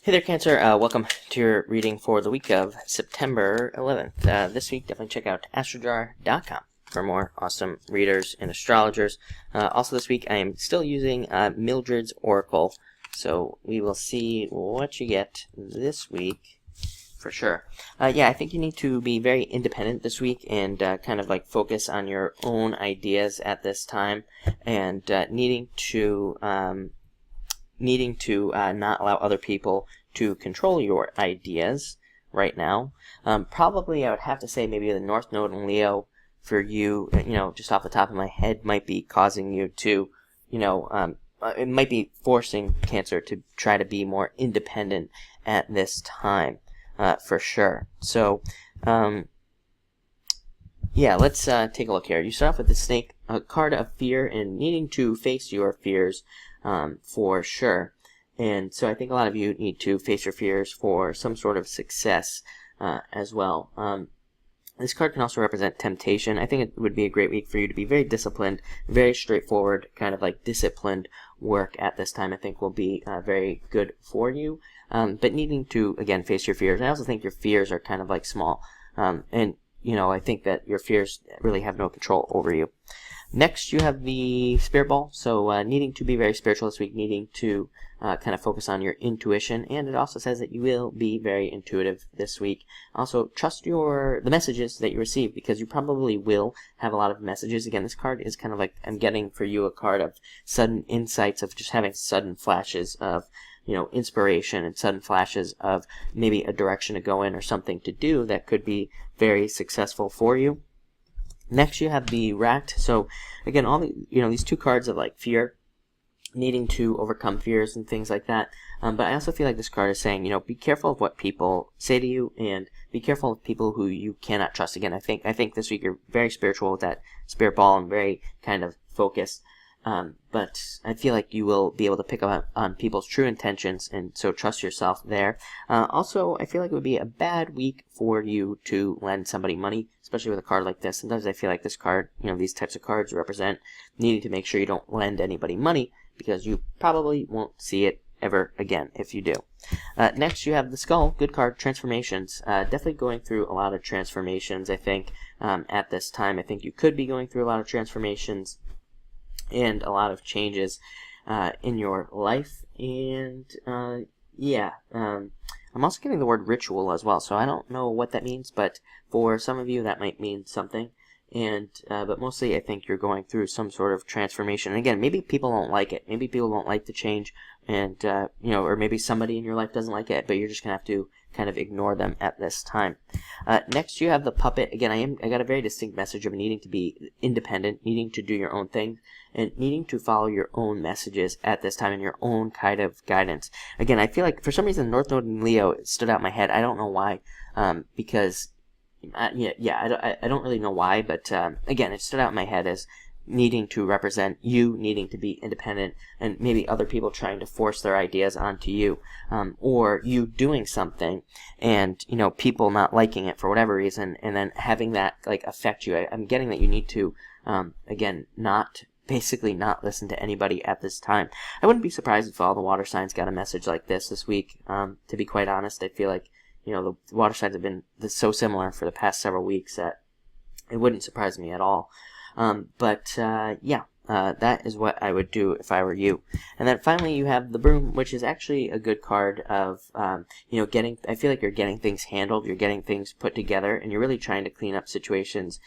Hey there, Cancer. Welcome to your reading for the week of September 11th. This week, definitely check out astrojar.com for more awesome readers and astrologers. Also this week, I am still using Mildred's Oracle, so we will see what you get this week for sure. Yeah, I think you need to be very independent this week and kind of like focus on your own ideas at this time, and needing to not allow other people to control your ideas right now. Probably I would have to say maybe the North Node in Leo for you, just off the top of my head, might be causing you to, it might be forcing Cancer to try to be more independent at this time, for sure. So, yeah, let's take a look here. You start off with the Snake, a card of fear and needing to face your fears, for sure. And so I think a lot of you need to face your fears for some sort of success as well. This card can also represent temptation. I think it would be a great week for you to be very disciplined, very straightforward, kind of like disciplined work at this time. I think will be very good for you. But needing to, again, face your fears. I also think your fears are kind of like small. And, I think that your fears really have no control over you. Next, you have the Spirit Ball, so needing to be very spiritual this week, needing to kind of focus on your intuition, and it also says that you will be very intuitive this week. Also, trust the messages that you receive, because you probably will have a lot of messages. Again, this card is kind of like, I'm getting for you a card of sudden insights, of just having sudden flashes of inspiration and sudden flashes of maybe a direction to go in or something to do that could be very successful for you. Next, you have the Racked. So again, all these two cards of like fear, needing to overcome fears and things like that. But I also feel like this card is saying, be careful of what people say to you, and be careful of people who you cannot trust. Again, I think this week you're very spiritual with that Spirit Ball and very kind of focused. But I feel like you will be able to pick up on people's true intentions, and so trust yourself there. Also, I feel like it would be a bad week for you to lend somebody money, especially with a card like this. Sometimes I feel like this card, these types of cards represent needing to make sure you don't lend anybody money, because you probably won't see it ever again if you do. Next, you have the Skull. Good card. Transformations. Definitely going through a lot of transformations, I think, at this time. I think you could be going through a lot of transformations and a lot of changes in your life. And I'm also getting the word ritual as well, so I don't know what that means, but for some of you that might mean something. And but mostly I think you're going through some sort of transformation. And again, maybe people don't like it. Maybe people don't like the change, and or maybe somebody in your life doesn't like it, but you're just gonna have to kind of ignore them at this time. Next, you have the Puppet. Again, I got a very distinct message of needing to be independent, needing to do your own thing, and needing to follow your own messages at this time and your own kind of guidance. Again, I feel like for some reason North Node and Leo stood out in my head. I don't know why, because I don't really know why, but again, it stood out in my head as needing to represent you needing to be independent, and maybe other people trying to force their ideas onto you, or you doing something and people not liking it for whatever reason, and then having that like affect you. I'm getting that you need to again not listen to anybody at this time. I wouldn't be surprised if all the water signs got a message like this week. To be quite honest, I feel like the water signs have been so similar for the past several weeks that it wouldn't surprise me at all. That is what I would do if I were you. And then finally, you have the Broom, which is actually a good card of, I feel like you're getting things handled, you're getting things put together, and you're really trying to clean up situations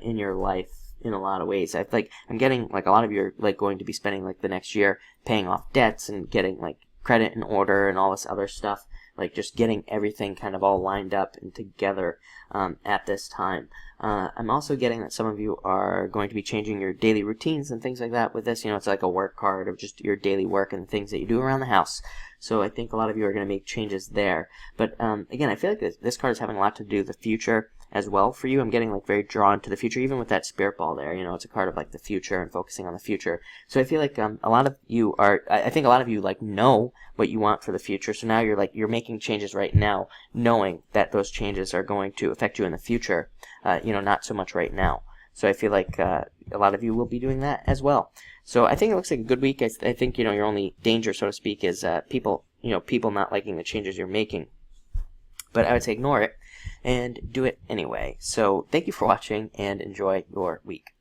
in your life in a lot of ways. I'm getting like a lot of you are like going to be spending like the next year paying off debts and getting like credit in order and all this other stuff. Like just getting everything kind of all lined up and together at this time. I'm also getting that some of you are going to be changing your daily routines and things like that with this. It's like a work card of just your daily work and things that you do around the house. So I think a lot of you are going to make changes there. But again, I feel like this card is having a lot to do with the future as well for you. I'm getting like very drawn to the future, even with that Spirit Ball there. It's a card of like the future and focusing on the future. So I feel like a lot of you are, I think a lot of you like know what you want for the future. So now you're making changes right now, knowing that those changes are going to affect you in the future. Not so much right now. So I feel like a lot of you will be doing that as well. So I think it looks like a good week. I think, your only danger, so to speak, is people, people not liking the changes you're making. But I would say ignore it and do it anyway. So thank you for watching and enjoy your week.